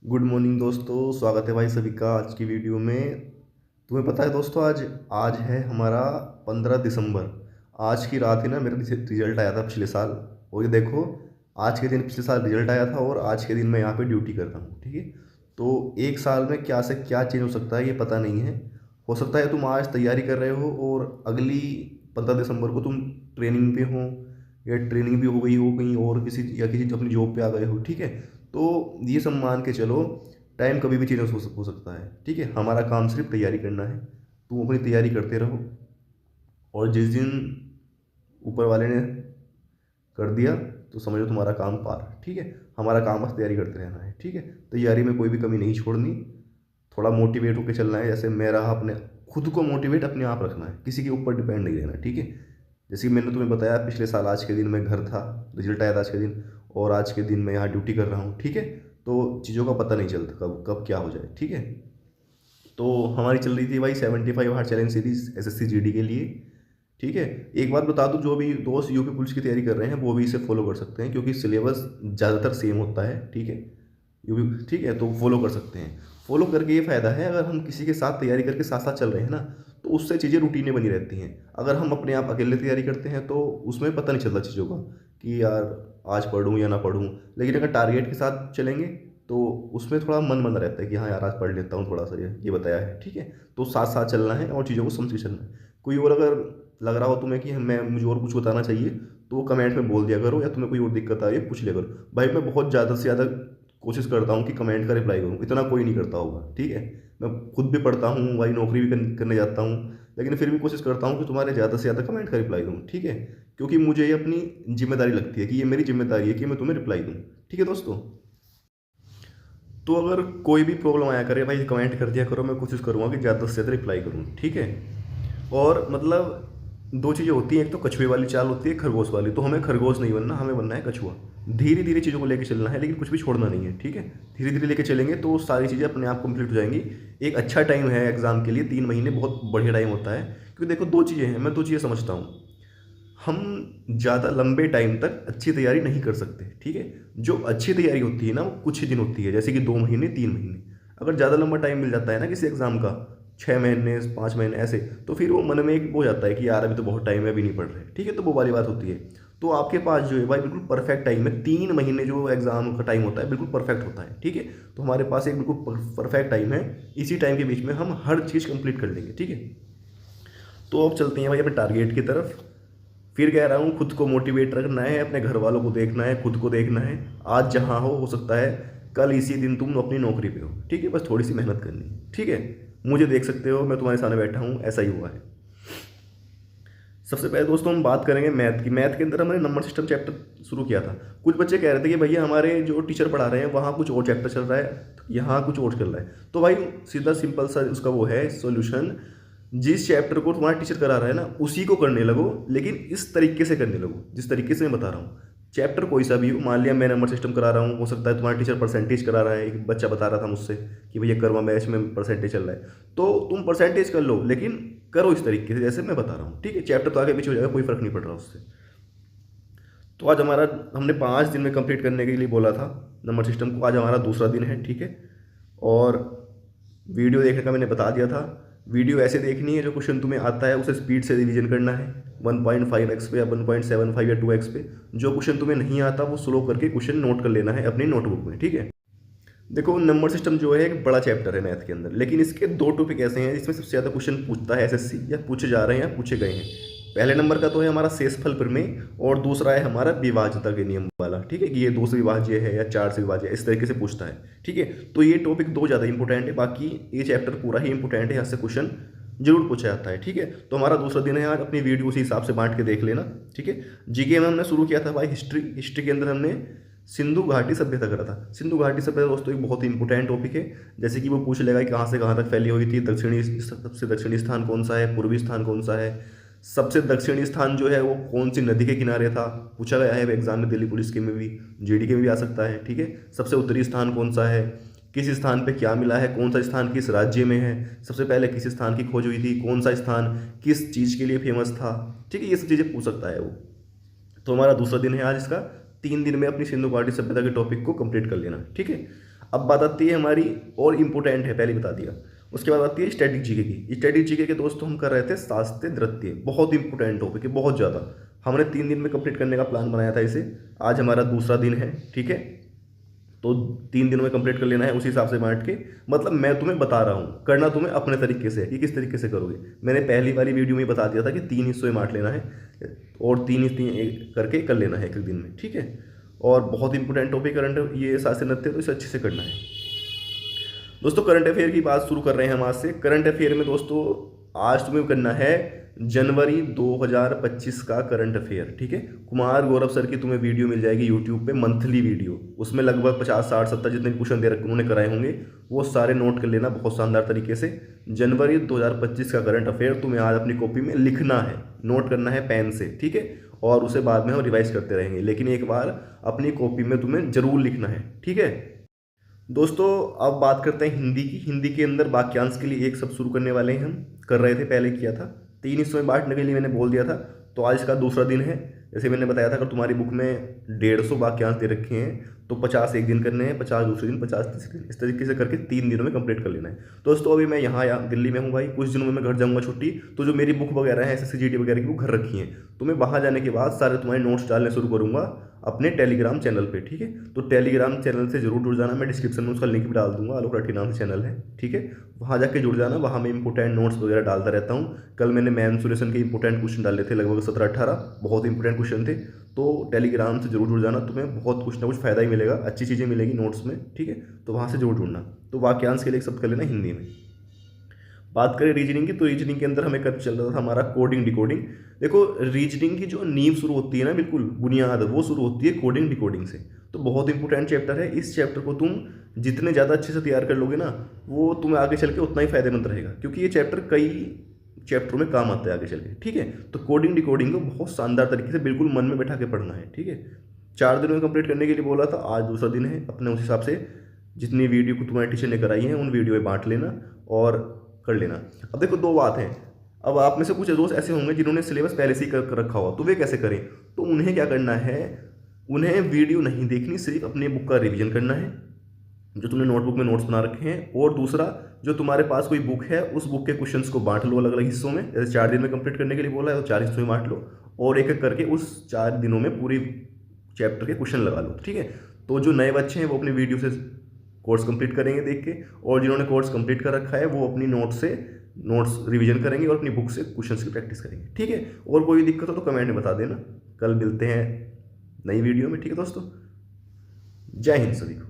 Good morning दोस्तों, स्वागत है भाई सभी का आज की वीडियो में। तुम्हें पता है दोस्तों, आज आज है हमारा 15 दिसंबर। आज की रात ही ना मेरा रिजल्ट आया था पिछले साल। और ये देखो, आज के दिन पिछले साल रिजल्ट आया था और आज के दिन मैं यहाँ पे ड्यूटी कर रहा हूँ। ठीक है, तो एक साल में क्या से क्या चेंज हो सकता है ये पता नहीं है। हो सकता है तुम आज तैयारी कर रहे हो और अगली 15 दिसंबर को तुम ट्रेनिंग पे हो, या ट्रेनिंग भी हो गई हो कहीं और किसी, या किसी अपनी जॉब पे आ गए हो। ठीक है, तो ये सब मान के चलो, टाइम कभी भी चेंज हो सकता है। ठीक है, हमारा काम सिर्फ तैयारी करना है। तुम अपनी तैयारी करते रहो, और जिस दिन ऊपर वाले ने कर दिया तो समझो तुम्हारा काम पार। ठीक है, हमारा काम बस तैयारी करते रहना है। ठीक है, तैयारी में कोई भी कमी नहीं छोड़नी। थोड़ा मोटिवेट होकर चलना है, जैसे मैं रहा, अपने खुद को मोटिवेट अपने आप रखना है, किसी के ऊपर डिपेंड नहीं रहना। ठीक है, जैसे कि मैंने तुम्हें बताया, पिछले साल आज के दिन मैं घर था, रिजल्ट आया था आज के दिन, और आज के दिन मैं यहाँ ड्यूटी कर रहा हूँ। ठीक है, तो चीज़ों का पता नहीं चलता कब कब क्या हो जाए। ठीक है, तो हमारी चल रही थी भाई 75 hard challenge series SSC GD के लिए। ठीक है, एक बात बता दूं, जो भी दोस्त यूपी पुलिस की तैयारी कर रहे हैं वो भी इसे फॉलो कर सकते हैं, क्योंकि सिलेबस ज़्यादातर सेम होता है। ठीक है, यूपी, ठीक है, तो फॉलो कर सकते हैं। फॉलो करके ये फ़ायदा है, अगर हम किसी के साथ तैयारी करके साथ साथ चल रहे हैं ना, तो उससे चीज़ें रूटीनें बनी रहती हैं। अगर हम अपने आप अकेले तैयारी करते हैं तो उसमें पता नहीं चलता चीज़ों का, कि यार आज पढ़ूँ या ना पढ़ूँ। लेकिन अगर टारगेट के साथ चलेंगे तो उसमें थोड़ा मन बना रहता है कि हाँ यार आज पढ़ लेता हूँ थोड़ा सा, ये बताया है। ठीक है, तो साथ साथ चलना है और चीज़ों को समझ के चलना है। कोई और अगर लग रहा हो तुम्हें कि मैं मुझे और कुछ बताना चाहिए, तो वो कमेंट में बोल दिया करो, या तुम्हें कोई और दिक्कत आ रही है पूछ लिया करो। भाई मैं बहुत ज़्यादा से ज़्यादा कोशिश करता हूँ कि कमेंट का रिप्लाई करूँ, इतना कोई नहीं करता होगा। ठीक है, मैं खुद भी पढ़ता हूँ भाई, नौकरी भी करने जाता हूँ, लेकिन फिर भी कोशिश करता हूँ कि तुम्हारे ज़्यादा से ज़्यादा कमेंट का रिप्लाई दूँ। ठीक है, क्योंकि मुझे ये अपनी जिम्मेदारी लगती है, कि ये मेरी जिम्मेदारी है कि मैं तुम्हें रिप्लाई दूँ। ठीक है दोस्तों, तो अगर कोई भी प्रॉब्लम आया करे भाई, कमेंट कर दिया करो, मैं कोशिश करूँगा कि ज़्यादा से ज़्यादा रिप्लाई करूँ। ठीक है, और मतलब दो चीज़ें होती हैं, एक तो कछुए वाली चाल होती है, खरगोश वाली। तो हमें खरगोश नहीं बनना, हमें बनना है कछुआ। धीरे धीरे चीज़ों को लेकर चलना है, लेकिन कुछ भी छोड़ना नहीं है। ठीक है, धीरे धीरे लेके चलेंगे तो सारी चीज़ें अपने आप कंप्लीट हो जाएंगी। एक अच्छा टाइम है एग्ज़ाम के लिए, 3 महीने बहुत बढ़िया टाइम होता है। क्योंकि देखो, दो चीज़ें हैं, मैं दो चीज़ें समझता हूँ। हम ज़्यादा लंबे टाइम तक अच्छी तैयारी नहीं कर सकते। ठीक है, जो अच्छी तैयारी होती है ना, वो कुछ ही दिन होती है, जैसे कि 2 महीने 3 महीने। अगर ज़्यादा लंबा टाइम मिल जाता है ना किसी एग्ज़ाम का, 6 महीने 5 महीने ऐसे, तो फिर वो मन में एक वो जाता है कि यार अभी तो बहुत टाइम है, अभी नहीं पढ़ रहे। ठीक है, तो वो वाली बात होती है। तो आपके पास जो है भाई बिल्कुल परफेक्ट टाइम है, 3 महीने जो एग्ज़ाम का टाइम होता है बिल्कुल परफेक्ट होता है। ठीक है, तो हमारे पास एक बिल्कुल परफेक्ट टाइम है। इसी टाइम के बीच में हम हर चीज़ कंप्लीट कर लेंगे। ठीक है, तो अब चलते हैं भाई अपने टारगेट की तरफ। फिर कह रहा हूँ, खुद को मोटिवेट रखना है, अपने घर वालों को देखना है, खुद को देखना है। आज जहाँ हो सकता है कल इसी दिन तुम अपनी नौकरी पे हो। ठीक है, बस थोड़ी सी मेहनत करनी है। ठीक है, मुझे देख सकते हो, मैं तुम्हारे सामने बैठा हूँ, ऐसा ही हुआ है। सबसे पहले दोस्तों हम बात करेंगे मैथ की। मैथ के अंदर हमने नंबर सिस्टम चैप्टर शुरू किया था। कुछ बच्चे कह रहे थे कि भैया हमारे जो टीचर पढ़ा रहे हैं वहाँ कुछ और चैप्टर चल रहा है, यहाँ कुछ और चल रहा है। तो भाई सीधा सिंपल सा उसका वो है सॉल्यूशन, जिस चैप्टर को तुम्हारा टीचर करा रहा है ना उसी को करने लगो, लेकिन इस तरीके से करने लगो जिस तरीके से मैं बता रहा हूँ। चैप्टर कोई सा भी हो, मान लिया मैं नंबर सिस्टम करा रहा हूँ, हो सकता है तुम्हारा टीचर परसेंटेज करा रहा है। एक बच्चा बता रहा था मुझसे कि भैया कर्मा बैच में परसेंटेज चल रहा है, तो तुम परसेंटेज कर लो, लेकिन करो इस तरीके से जैसे मैं बता रहा हूँ। ठीक है, चैप्टर तो आगे पीछे हो जाएगा, कोई फर्क नहीं पड़ रहा उससे। तो आज हमारा, हमने 5 दिन में कंप्लीट करने के लिए बोला था नंबर सिस्टम को। आज हमारा दूसरा दिन है। ठीक है, और वीडियो देखने का मैंने बता दिया था। वीडियो ऐसे देखनी है, जो क्वेश्चन तुम्हें आता है उसे स्पीड से रिवीजन करना है, 1.5x पे या 1.75 या 2x पे। जो क्वेश्चन तुम्हें नहीं आता वो स्लो करके क्वेश्चन नोट कर लेना है अपनी नोटबुक में। ठीक है, देखो नंबर सिस्टम जो है एक बड़ा चैप्टर है मैथ के अंदर, लेकिन इसके दो टॉपिक ऐसे हैं जिसमें सबसे ज़्यादा क्वेश्चन पूछता है एसएससी, या पूछे जा रहे हैं या पूछे गए हैं। पहले नंबर का तो है हमारा शेषफल प्रमेय, और दूसरा है हमारा विभाज्यता के नियम वाला। ठीक है, कि ये 2 से विभाज्य है या 4 से विभाज्य है, इस तरीके से पूछता है। ठीक है, तो ये टॉपिक दो ज़्यादा इंपॉर्टेंट है, बाकी ये चैप्टर पूरा ही इंपॉर्टेंट है, यहाँ से क्वेश्चन जरूर पूछा जाता है। ठीक है, तो हमारा दूसरा दिन है आज, अपनी वीडियो उसी हिसाब से बांट के देख लेना। ठीक है, जीके में हमने शुरू किया था भाई हिस्ट्री। हिस्ट्री के अंदर हमने सिंधु घाटी सभ्यता करा था। सिंधु घाटी सभ्यता दोस्तों एक बहुत ही इंपॉर्टेंट टॉपिक है। जैसे कि वो पूछ लेगा कि कहाँ से कहाँ तक फैली हुई थी, दक्षिणी, सबसे दक्षिणी स्थान कौन सा है, पूर्वी स्थान कौन सा है, सबसे दक्षिणी स्थान जो है वो कौन सी नदी के किनारे था, पूछा गया है एग्जाम में, दिल्ली पुलिस के में भी, जीडी के में भी आ सकता है। ठीक है, सबसे उत्तरी स्थान कौन सा है, किस स्थान पे क्या मिला है, कौन सा स्थान किस राज्य में है, सबसे पहले किस स्थान की खोज हुई थी, कौन सा स्थान किस चीज़ के लिए फेमस था। ठीक है, ये सब चीज़ें पूछ सकता है वो। तो हमारा दूसरा दिन है आज इसका। 3 दिन में अपनी सिंधु घाटी सभ्यता के टॉपिक को कंप्लीट कर लेना। ठीक है, अब बात आती है हमारी और इम्पोर्टेंट है, पहले बता दिया। उसके बाद आती है स्टैटिक जीके की। स्टैटिक जीके के दोस्तों हम कर रहे थे शास्त्रीय नृत्य, बहुत इंपॉर्टेंट टॉपिक है, बहुत ज़्यादा। हमने 3 दिन में कंप्लीट करने का प्लान बनाया था इसे। आज हमारा दूसरा दिन है, ठीक है। तो 3 दिनों में कंप्लीट कर लेना है उसी हिसाब से बांट के। मतलब मैं तुम्हें बता रहा हूँ, करना तुम्हें अपने तरीके से है कि किस तरीके से करोगे। मैंने पहली वाली वीडियो में बता दिया था कि 3 हिस्सों में बांट लेना है और 3 करके कर लेना है एक दिन में, ठीक है। और बहुत इंपॉर्टेंट टॉपिक करंट ये शास्त्रीय नृत्य, तो इसे अच्छे से करना है दोस्तों। करंट अफेयर की बात शुरू कर रहे हैं हम आज से। करंट अफेयर में दोस्तों आज तुम्हें करना है जनवरी 2025 का करंट अफेयर, ठीक है। कुमार गौरव सर की तुम्हें वीडियो मिल जाएगी यूट्यूब पे, मंथली वीडियो। उसमें लगभग 50, 60, 70 जितने क्वेश्चन दे रखे उन्होंने कराए होंगे, वो सारे नोट कर लेना बहुत शानदार तरीके से। जनवरी 2025 का करंट अफेयर तुम्हें आज अपनी कॉपी में लिखना है, नोट करना है पेन से, ठीक है। और उसे बाद में हम रिवाइज करते रहेंगे, लेकिन एक बार अपनी कॉपी में तुम्हें जरूर लिखना है, ठीक है दोस्तों। अब बात करते हैं हिंदी की। हिंदी के अंदर वाक्यांश के लिए एक शब्द शुरू करने वाले हैं हम, कर रहे थे, पहले किया था। 3 हिस्सों में बांटने के लिए मैंने बोल दिया था, तो आज का दूसरा दिन है। जैसे मैंने बताया था, अगर तुम्हारी बुक में 150 वाक्यांश दे रखे हैं तो 50 एक दिन करने हैं, 50 दूसरे दिन, 50 तीसरे दिन, इस तरीके से करके 3 दिनों में कंप्लीट कर लेना है दोस्तों। अभी मैं यहाँ दिल्ली में हूँ भाई, कुछ दिनों में मैं घर जाऊँगा छुट्टी। तो जो मेरी बुक वगैरह है SSC GD वगैरह की, वो घर रखी हैं। तो मैं वहाँ जाने के बाद सारे तुम्हारे नोट्स डालने शुरू करूँगा अपने टेलीग्राम चैनल पे, ठीक है। तो टेलीग्राम चैनल से जरूर जुड़ जाना, मैं डिस्क्रिप्शन में उसका लिंक भी डाल दूंगा, आलोक राठी नाम से चैनल है, ठीक है। वहाँ जाके जुड़ जाना, वहाँ मैं इंपॉर्टेंट नोट्स वगैरह डालता रहता हूँ। कल मैंने मेंसुरेशन के इंपॉर्टेंट क्वेश्चन डाले थे, लगभग 17-18 बहुत इंपॉर्टेंट क्वेश्चन थे। तो टेलीग्राम से जरूर जुड़ जाना, तुम्हें बहुत कुछ ना कुछ फायदा ही मिलेगा, अच्छी चीज़ें मिलेगी नोट्स में, ठीक है। तो वहाँ से जरूर जुड़ना। तो वाक्यांश के लिए एक शब्द कर लेना हिंदी में। बात करें रीजनिंग की, तो रीजनिंग के अंदर हमें कब चल रहा था हमारा कोडिंग डिकोडिंग। देखो रीजनिंग की जो नींव शुरू होती है ना, बिल्कुल बुनियाद, वो शुरू होती है कोडिंग डिकोडिंग से। तो बहुत इंपॉर्टेंट चैप्टर है। इस चैप्टर को तुम जितने ज़्यादा अच्छे से तैयार कर लोगे ना, वो तुम्हें आगे चल के उतना ही फायदेमंद रहेगा, क्योंकि ये चैप्टर कई चैप्टरों में काम आता है आगे चल के, ठीक है। तो कोडिंग डिकोडिंग को बहुत शानदार तरीके से बिल्कुल मन में बैठा के पढ़ना है, ठीक है। 4 दिनों में कंप्लीट करने के लिए बोला था, आज दूसरा दिन है। अपने उस हिसाब से जितनी वीडियो को तुम्हारे टीचर ने कराई है उन वीडियो में बांट लेना और कर लेना। अब देखो 2 बात है। अब आप में से कुछ दोस्त ऐसे होंगे जिन्होंने सिलेबस पहले से ही कर रखा हुआ, तो वे कैसे करें? तो उन्हें क्या करना है, उन्हें वीडियो नहीं देखनी, सिर्फ अपने बुक का रिवीजन करना है, जो तुमने नोटबुक में नोट्स बना रखे हैं। और दूसरा, जो तुम्हारे पास कोई बुक है उस बुक के क्वेश्चंस को बांट लो अलग अलग हिस्सों में। जैसे 4 दिन में कंप्लीट करने के लिए बोला है, तो 4 हिस्सों में बांट लो और एक एक करके उस 4 दिनों में पूरी चैप्टर के क्वेश्चन लगा लो, ठीक है। तो जो नए बच्चे हैं वो अपने वीडियो से कोर्स कंप्लीट करेंगे देख के, और जिन्होंने कोर्स कंप्लीट कर रखा है वो अपनी नोट्स रिवीजन करेंगे और अपनी बुक से क्वेश्चंस की प्रैक्टिस करेंगे, ठीक है। और कोई दिक्कत हो तो कमेंट में बता देना। कल मिलते हैं नई वीडियो में, ठीक है दोस्तों। जय हिंद सभी को।